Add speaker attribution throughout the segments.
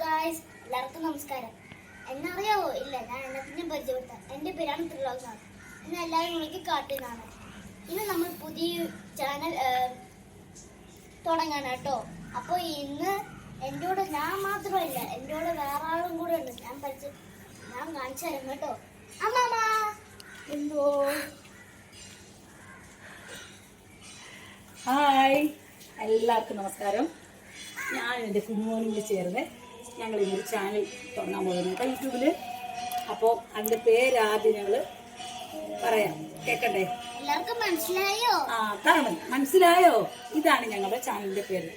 Speaker 1: Guys, എല്ലാവർക്കും നമസ്കാരം. എന്നറിയാവോ? ഇല്ല, ഞാൻ എന്നെ പരിചയപ്പെടുത്താം. എൻ്റെ പേരാണ് ത്രിലോക്. ഇന്ന് എല്ലാവരും വിളിക്ക് കാട്ടിനാണ്. ഇന്ന് നമ്മൾ പുതിയ ചാനൽ തുടങ്ങാണ് കേട്ടോ. അപ്പോൾ ഇന്ന് എൻ്റെ കൂടെ ഞാൻ മാത്രമല്ല, എൻ്റെ കൂടെ വേറെ ആളും കൂടെ ഉണ്ട്. ഞാൻ കാണിച്ചു തരാം കേട്ടോ. അമ്മാമ എന്തോ.
Speaker 2: ഹായ്, എല്ലാവർക്കും നമസ്കാരം. ഞാൻ എൻ്റെ കുഞ്ഞുമോനും ചേർന്ന് ഞങ്ങൾ ഇന്നൊരു ചാനൽ തുടങ്ങാൻ പോകുന്നു കേട്ടോ യൂട്യൂബിൽ. അപ്പോൾ അതിൻ്റെ പേരാദ്യം ഞങ്ങൾ പറയാം, കേൾക്കണ്ടേ?
Speaker 1: എല്ലാവർക്കും മനസ്സിലായോ?
Speaker 2: അതാണ്, മനസ്സിലായോ? ഇതാണ് ഞങ്ങളുടെ ചാനലിൻ്റെ പേര്.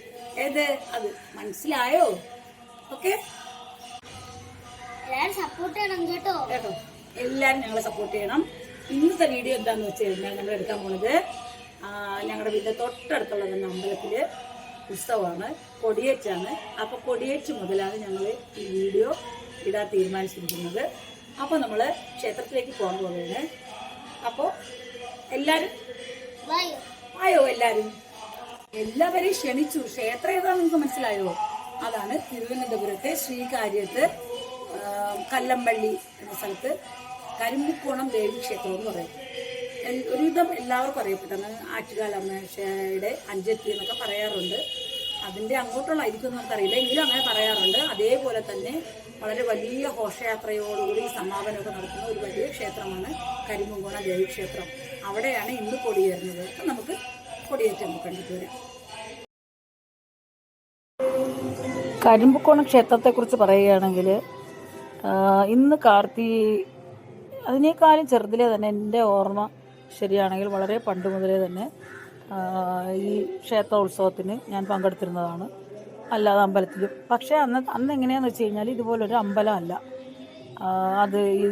Speaker 2: ഏത്? അത് മനസ്സിലായോ? ഓക്കെ,
Speaker 1: എല്ലാവരും സപ്പോർട്ട് ചെയ്യണം കേട്ടോ.
Speaker 2: കേട്ടോ, എല്ലാവരും ഞങ്ങളെ സപ്പോർട്ട് ചെയ്യണം. ഇന്നത്തെ വീഡിയോ എന്താണെന്ന് വെച്ച് കഴിഞ്ഞാൽ നമ്മൾ എടുക്കാൻ പോകുന്നത് ഞങ്ങളുടെ വീടിൻ്റെ തൊട്ടടുത്തുള്ള തന്നെ അമ്പലത്തിൽ ഉത്സവമാണ്, കൊടിയേറ്റാണ്. അപ്പോൾ കൊടിയേറ്റ് മുതലാണ് ഞങ്ങൾ ഈ വീഡിയോ ഇടാൻ തീരുമാനിച്ചിരിക്കുന്നത്. അപ്പോൾ നമ്മൾ ക്ഷേത്രത്തിലേക്ക് പോകാൻ പോകുന്നത്. അപ്പോൾ എല്ലാവരും ആയോ? എല്ലാവരെയും ക്ഷണിച്ചു. ക്ഷേത്രം ഏതാണെന്ന് നിങ്ങൾക്ക് മനസ്സിലായോ? അതാണ് തിരുവനന്തപുരത്തെ ശ്രീകാര്യത്ത് കല്ലമ്പള്ളി എന്ന സ്ഥലത്ത് കരിമ്പുക്കോണം ദേവി ക്ഷേത്രം എന്ന് പറയും. ഒരുവിധം എല്ലാവർക്കും അറിയപ്പെട്ടതാണ്. ആറ്റുകാലമ്മയുടെ അഞ്ചെത്തി എന്നൊക്കെ പറയാറുണ്ട്. അതിൻ്റെ അങ്ങോട്ടുള്ളതായിരിക്കും നമുക്കറിയില്ല, എങ്കിലും അങ്ങനെ പറയാറുണ്ട്. അതേപോലെ തന്നെ വളരെ വലിയ ഘോഷയാത്രയോടുകൂടി സമാപനമൊക്കെ നടത്തുന്ന ഒരു വലിയ ക്ഷേത്രമാണ് കരിമ്പുക്കോണം ദേവി ക്ഷേത്രം. അവിടെയാണ് ഇന്ന് കൊടിയേറുന്നത്. അപ്പം നമുക്ക് കൊടിയേറ്റം കണ്ടിട്ട് വരാം. കരിമ്പുക്കോണം ക്ഷേത്രത്തെക്കുറിച്ച് പറയുകയാണെങ്കിൽ ഇന്ന് അതിനേക്കാളും ചെറുതിലെ തന്നെ എൻ്റെ ഓർമ്മ ശരിയാണെങ്കിൽ വളരെ പണ്ട് മുതലേ തന്നെ ഈ ക്ഷേത്രോത്സവത്തിന് ഞാൻ പങ്കെടുത്തിരുന്നതാണ്, അല്ലാതെ അമ്പലത്തിലും. പക്ഷേ അന്ന് എങ്ങനെയാണെന്ന് വെച്ച് കഴിഞ്ഞാൽ ഇതുപോലൊരു അമ്പലമല്ല. അത് ഈ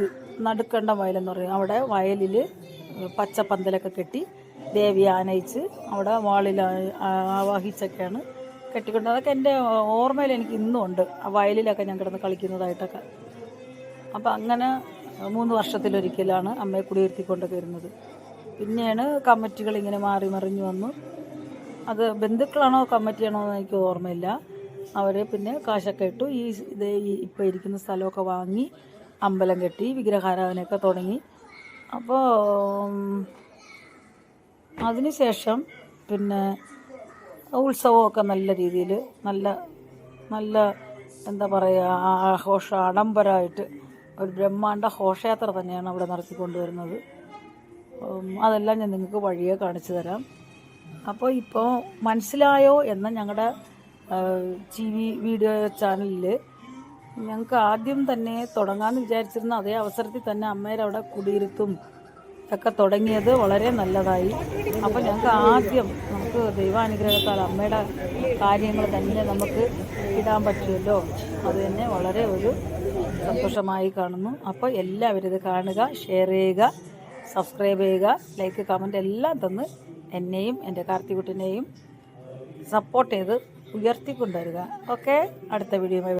Speaker 2: നടുക്കണ്ടം വയലെന്ന് പറയും. അവിടെ വയലിൽ പച്ചപ്പന്തലൊക്കെ കെട്ടി ദേവിയെ ആനയിച്ച് അവിടെ വാളിൽ ആവാഹിച്ചൊക്കെയാണ് കെട്ടിക്കൊണ്ട്. അതൊക്കെ എൻ്റെ ഓർമ്മയിൽ എനിക്ക് ഇന്നും ഉണ്ട്. ആ വയലിലൊക്കെ ഞാൻ കിടന്ന് കളിക്കുന്നതായിട്ടൊക്കെ. അപ്പം അങ്ങനെ 3 വർഷത്തിലൊരിക്കലാണ് അമ്മയെ കുടിയിരുത്തിക്കൊണ്ടൊക്കെ വരുന്നത്. പിന്നെയാണ് കമ്മിറ്റികൾ ഇങ്ങനെ മാറി മറിഞ്ഞു വന്നു. അത് ബന്ധുക്കളാണോ കമ്മിറ്റിയാണോ എന്ന് എനിക്ക് ഓർമ്മയില്ല. അവർ പിന്നെ കാശൊക്കെ ഇട്ടു ഇപ്പോൾ ഇരിക്കുന്ന സ്ഥലമൊക്കെ വാങ്ങി അമ്പലം കെട്ടി വിഗ്രഹാരാധനയൊക്കെ തുടങ്ങി. അപ്പോൾ അതിനുശേഷം പിന്നെ ഉത്സവമൊക്കെ നല്ല രീതിയിൽ നല്ല എന്താ പറയുക, ആഡംബരമായിട്ട് ഒരു ബ്രഹ്മാണ്ഡ ഘോഷയാത്ര തന്നെയാണ് അവിടെ നടത്തിക്കൊണ്ടുവരുന്നത്. അതെല്ലാം ഞാൻ നിങ്ങൾക്ക് വഴിയെ കാണിച്ചു തരാം. ഇപ്പോൾ മനസ്സിലായോ എന്ന ഞങ്ങളുടെ TV വീഡിയോ ചാനലിൽ ഞങ്ങൾക്ക് ആദ്യം തന്നെ തുടങ്ങാമെന്ന് വിചാരിച്ചിരുന്ന അതേ അവസരത്തിൽ തന്നെ അമ്മേരവിടെ കുടിയിരുത്തും ഒക്കെ തുടങ്ങിയത് വളരെ നല്ലതായി. അപ്പോൾ ഞങ്ങൾക്ക് ആദ്യം നമുക്ക് ദൈവാനുഗ്രഹത്താൽ അമ്മയുടെ കാര്യങ്ങൾ തന്നെ നമുക്ക് ഇടാൻ പറ്റുമല്ലോ, അത് തന്നെ വളരെ ഒരു സന്തോഷമായി കാണുന്നു. അപ്പോൾ എല്ലാവരും ഇത് കാണുക, ഷെയർ ചെയ്യുക, സബ്സ്ക്രൈബ് ചെയ്യുക, ലൈക്ക്, കമൻറ്റ് എല്ലാം തന്ന് എന്നെയും എൻ്റെ കാർത്തികുട്ടിനെയും സപ്പോർട്ട് ചെയ്ത് ഉയർത്തിക്കൊണ്ടുവരിക. ഓക്കെ, അടുത്ത വീഡിയോ